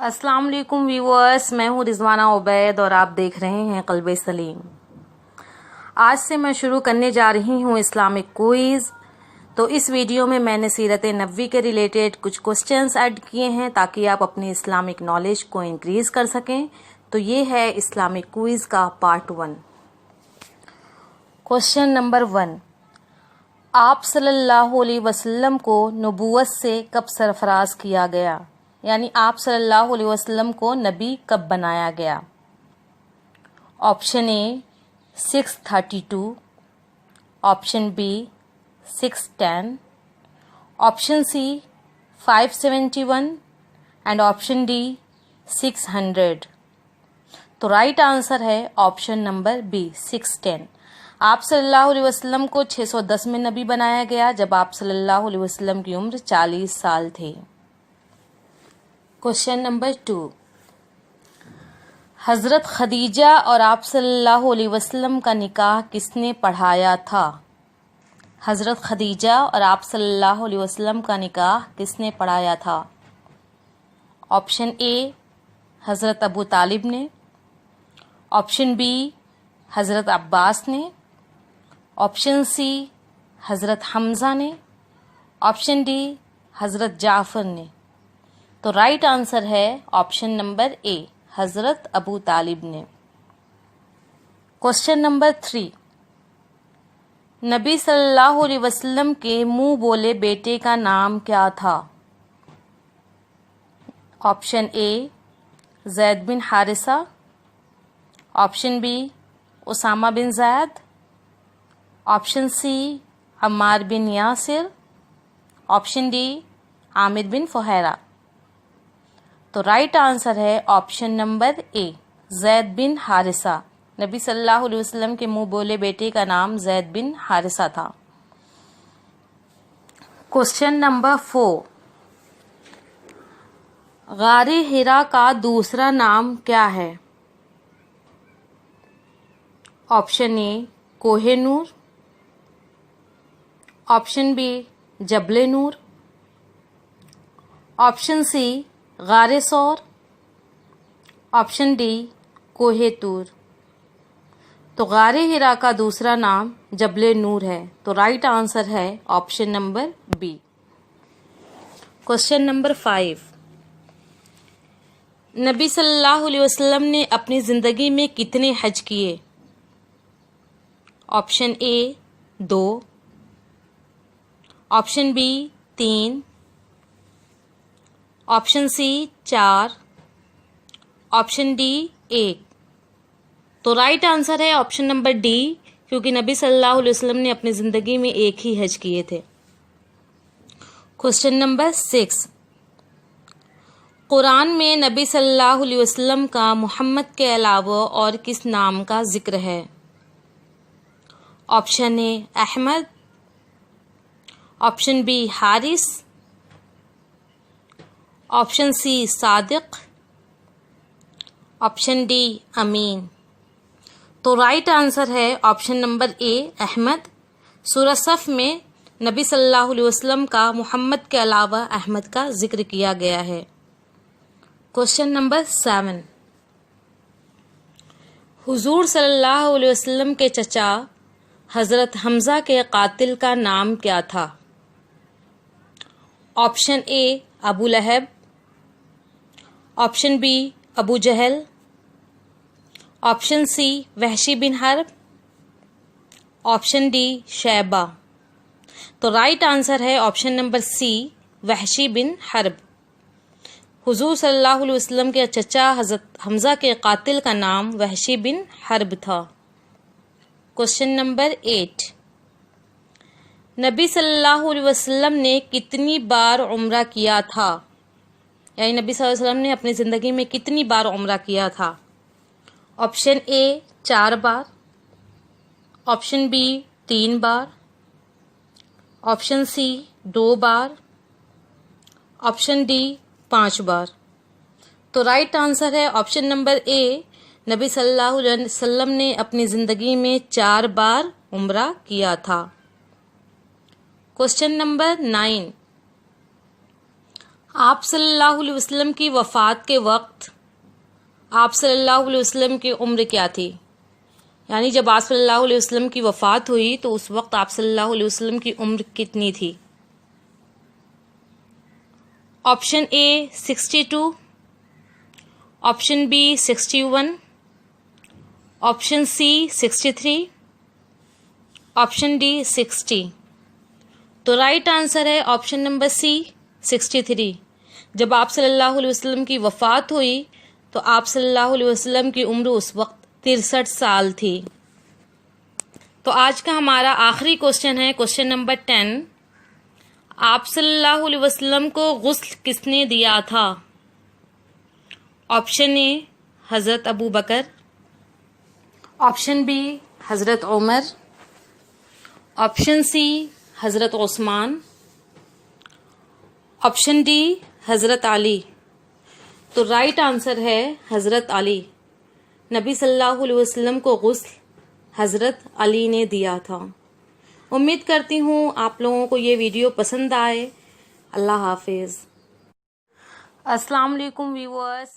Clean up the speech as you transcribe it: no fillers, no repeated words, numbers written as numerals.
السلام علیکم ویورز، میں ہوں رضوانہ عبید اور آپ دیکھ رہے ہیں قلب سلیم۔ آج سے میں شروع کرنے جا رہی ہوں اسلامک کوئز۔ تو اس ویڈیو میں نے سیرت نبوی کے ریلیٹڈ کچھ کوسچنز ایڈ کیے ہیں تاکہ آپ اپنی اسلامک نالج کو انکریز کر سکیں۔ تو یہ ہے اسلامک کوئز کا پارٹ 1۔ کوسچن نمبر 1، آپ صلی اللہ علیہ وسلم کو نبوت سے کب سرفراز کیا گیا؟ یعنی آپ صلی اللہ علیہ وسلم کو نبی کب بنایا گیا؟ Option A 632، option B 610، option C 571 and option D 600۔ تو رائٹ آنسر ہے آپشن نمبر بی 610۔ آپ صلی اللہ علیہ وسلم کو 610 میں نبی بنایا گیا جب آپ صلی اللہ علیہ وسلم کی عمر 40 سال تھی۔ کوسچن نمبر 2، حضرت خدیجہ اور آپ صلی اللہ علیہ وسلم کا نکاح کس نے پڑھایا تھا؟ حضرت خدیجہ اور آپ صلی اللہ علیہ وسلم کا نکاح کس نے پڑھایا تھا؟ آپشن اے حضرت ابو طالب نے، آپشن بی حضرت عباس نے، آپشن سی حضرت حمزہ نے، آپشن ڈی حضرت جعفر نے۔ تو رائٹ آنسر ہے آپشن نمبر اے حضرت ابو طالب نے۔ کوسچن نمبر 3، نبی صلی اللہ علیہ وسلم کے منہ بولے بیٹے کا نام کیا تھا؟ آپشن اے زید بن حارثہ، آپشن بی اسامہ بن زید، آپشن سی عمار بن یاسر، آپشن ڈی عامر بن فہیرہ۔ تو رائٹ آنسر ہے آپشن نمبر اے زید بن حارثہ۔ نبی صلی اللہ علیہ وسلم کے منہ بولے بیٹے کا نام زید بن حارثہ تھا۔ کوسچن نمبر 4، غار حرا کا دوسرا نام کیا ہے؟ آپشن اے کوہ نور، آپشن بی جبل نور، آپشن سی غار ثور، آپشن ڈی کوہ طور۔ تو غار حرا کا دوسرا نام جبل نور ہے۔ تو رائٹ آنسر ہے option number be. Question number 5، نبی صلی اللہ علیہ وسلم نے اپنی زندگی میں کتنے حج کیے؟ Option A 2، option B 3، option C 4، option D 1۔ تو رائٹ آنسر ہے آپشن نمبر ڈی، کیونکہ نبی صلی اللہ علیہ وسلم نے اپنی زندگی میں ایک ہی حج کیے تھے۔ کوسچن نمبر 6، قرآن میں نبی صلی اللہ علیہ وسلم کا محمد کے علاوہ اور کس نام کا ذکر ہے؟ Option A Ahmed, option B Haris, option C Sadiq, option D Amin. تو رائٹ آنسر ہے آپشن نمبر اے احمد۔ سورہ صف میں نبی صلی اللہ علیہ وسلم کا محمد کے علاوہ احمد کا ذکر کیا گیا ہے۔ کوسچن نمبر 7، حضور صلی اللہ علیہ وسلم کے چچا حضرت حمزہ کے قاتل کا نام کیا تھا؟ Option A Abu Lahab, option B Abu Jahl, option C Wahshi bin Harb, option D Shaiba. تو رائٹ آنسر ہے option number C Wahshi bin Harb. حضور صلی اللہ علیہ وسلم کے چچا حضرت حمزہ کے قاتل کا نام وحشی بن حرب تھا۔ کوسچن نمبر 8، نبی صلی اللہ علیہ وسلم نے کتنی بار عمرہ کیا تھا؟ یعنی نبی صلی اللہ علیہ وسلم نے اپنی زندگی میں کتنی بار عمرہ کیا تھا؟ آپشن اے 4 بار، آپشن بی 3 بار، آپشن سی 2 بار، آپشن ڈی 5 بار۔ تو رائٹ آنسر ہے آپشن نمبر اے نبی صلی اللہ علیہ وسلم نے اپنی زندگی میں 4 بار عمرہ کیا تھا۔ کوسچن نمبر 9، آپ صلی اللہ علیہ وسلم کی وفات کے وقت آپ صلی اللہ علیہ وسلم کی عمر کیا تھی؟ یعنی جب آپ صلی اللہ علیہ وسلم کی وفات ہوئی تو اس وقت آپ صلی اللہ علیہ وسلم کی عمر کتنی تھی؟ Option A 62، option B 61، option C 63، option D 60۔ تو رائٹ آنسر ہے آپشن نمبر سی 63۔ جب آپ صلی اللہ علیہ وسلم کی وفات ہوئی تو آپ صلی اللہ علیہ وسلم کی عمر اس وقت 63 سال تھی۔ تو آج کا ہمارا آخری کوشچن ہے کوشچن نمبر 10۔ آپ صلی اللہ علیہ وسلم کو غسل کس نے دیا تھا؟ آپشن اے حضرت ابو بکر، آپشن بی حضرت عمر، آپشن سی حضرت عثمان، آپشن ڈی حضرت علی۔ تو رائٹ آنسر ہے حضرت علی۔ نبی صلی اللہ علیہ وسلم کو غسل حضرت علی نے دیا تھا۔ امید کرتی ہوں آپ لوگوں کو یہ ویڈیو پسند آئے۔ اللہ حافظ۔ السلام علیکم ویورز۔